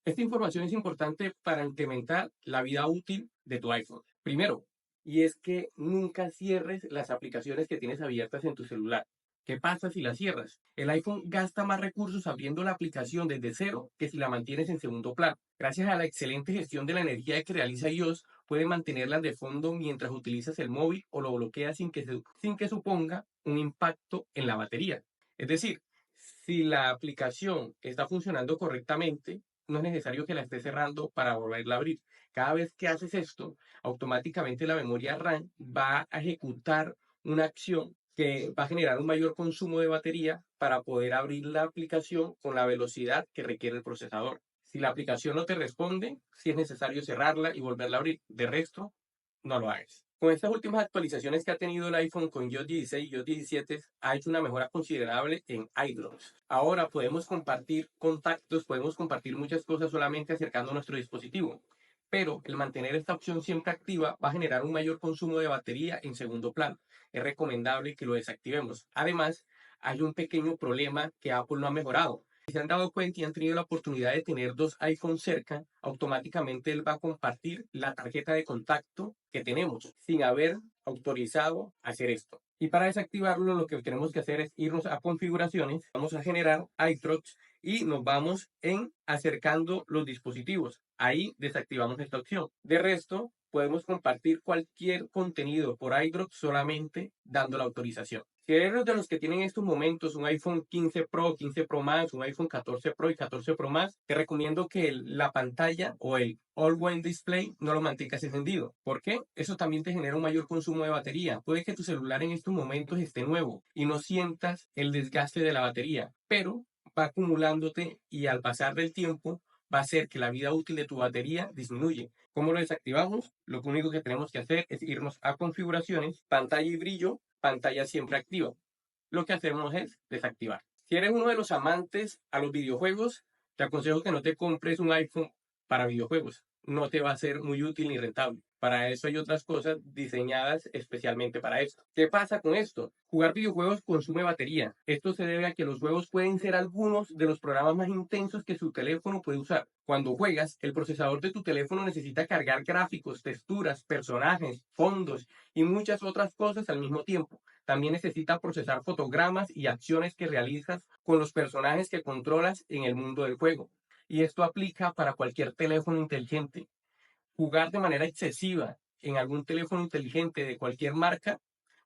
Esta información es importante para incrementar la vida útil de tu iPhone. Primero, y es que nunca cierres las aplicaciones que tienes abiertas en tu celular. ¿Qué pasa si las cierras? El iPhone gasta más recursos abriendo la aplicación desde cero que si la mantienes en segundo plano. Gracias a la excelente gestión de la energía que realiza iOS, puede mantenerlas de fondo mientras utilizas el móvil o lo bloqueas sin que suponga un impacto en la batería. Es decir, si la aplicación está funcionando correctamente, no es necesario que la estés cerrando para volverla a abrir. Cada vez que haces esto, automáticamente la memoria RAM va a ejecutar una acción que va a generar un mayor consumo de batería para poder abrir la aplicación con la velocidad que requiere el procesador. Si la aplicación no te responde, si es necesario cerrarla y volverla a abrir. De resto, no lo hagas. Con estas últimas actualizaciones que ha tenido el iPhone con iOS 16 y iOS 17, ha hecho una mejora considerable en iDrops. Ahora podemos compartir contactos, podemos compartir muchas cosas solamente acercando nuestro dispositivo. Pero el mantener esta opción siempre activa va a generar un mayor consumo de batería en segundo plano. Es recomendable que lo desactivemos. Además, hay un pequeño problema que Apple no ha mejorado. Si se han dado cuenta y han tenido la oportunidad de tener dos iPhones cerca, automáticamente él va a compartir la tarjeta de contacto que tenemos sin haber autorizado hacer esto. Y para desactivarlo, lo que tenemos que hacer es irnos a configuraciones, vamos a generar iTouch y nos vamos en acercando los dispositivos. Ahí desactivamos esta opción. De resto, podemos compartir cualquier contenido por iDrop solamente dando la autorización. Si eres de los que tienen en estos momentos un iPhone 15 Pro, 15 Pro Max, un iPhone 14 Pro y 14 Pro Max, te recomiendo que la pantalla o el Always Display no lo mantengas encendido. ¿Por qué? Eso también te genera un mayor consumo de batería. Puede que tu celular en estos momentos esté nuevo y no sientas el desgaste de la batería, pero va acumulándote y al pasar del tiempo va a hacer que la vida útil de tu batería disminuye. ¿Cómo lo desactivamos? Lo único que tenemos que hacer es irnos a configuraciones, pantalla y brillo, pantalla siempre activa. Lo que hacemos es desactivar. Si eres uno de los amantes a los videojuegos, te aconsejo que no te compres un iPhone para videojuegos. No te va a ser muy útil ni rentable. Para eso hay otras cosas diseñadas especialmente para esto. ¿Qué pasa con esto? Jugar videojuegos consume batería. Esto se debe a que los juegos pueden ser algunos de los programas más intensos que su teléfono puede usar. Cuando juegas, el procesador de tu teléfono necesita cargar gráficos, texturas, personajes, fondos y muchas otras cosas al mismo tiempo. También necesita procesar fotogramas y acciones que realizas con los personajes que controlas en el mundo del juego. Y esto aplica para cualquier teléfono inteligente. Jugar de manera excesiva en algún teléfono inteligente de cualquier marca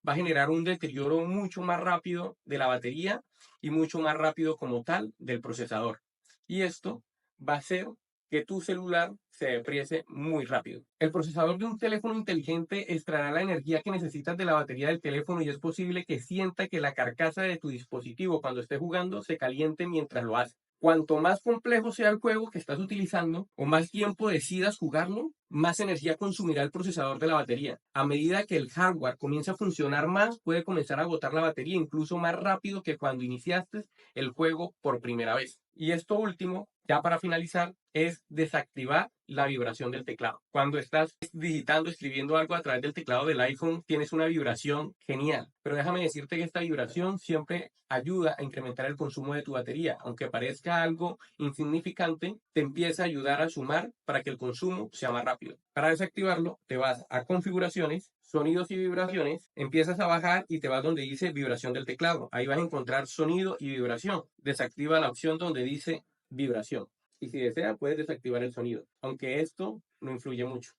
va a generar un deterioro mucho más rápido de la batería y mucho más rápido como tal del procesador. Y esto va a hacer que tu celular se depriese muy rápido. El procesador de un teléfono inteligente extraerá la energía que necesitas de la batería del teléfono y es posible que sienta que la carcasa de tu dispositivo cuando esté jugando se caliente mientras lo hace. Cuanto más complejo sea el juego que estás utilizando o más tiempo decidas jugarlo, más energía consumirá el procesador de la batería. A medida que el hardware comienza a funcionar más, puede comenzar a agotar la batería incluso más rápido que cuando iniciaste el juego por primera vez. Y esto último, ya para finalizar, es desactivar la vibración del teclado. Cuando estás digitando, escribiendo algo a través del teclado del iPhone, tienes una vibración genial. Pero déjame decirte que esta vibración siempre ayuda a incrementar el consumo de tu batería. Aunque parezca algo insignificante, te empieza a ayudar a sumar para que el consumo sea más rápido. Para desactivarlo, te vas a configuraciones, sonidos y vibraciones, empiezas a bajar y te vas donde dice vibración del teclado. Ahí vas a encontrar sonido y vibración. Desactiva la opción donde dice vibración. Y si desea, puedes desactivar el sonido, aunque esto no influye mucho.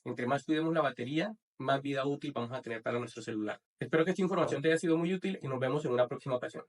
Entre más cuidemos la batería, más vida útil vamos a tener para nuestro celular. Espero que esta información te haya sido muy útil y nos vemos en una próxima ocasión.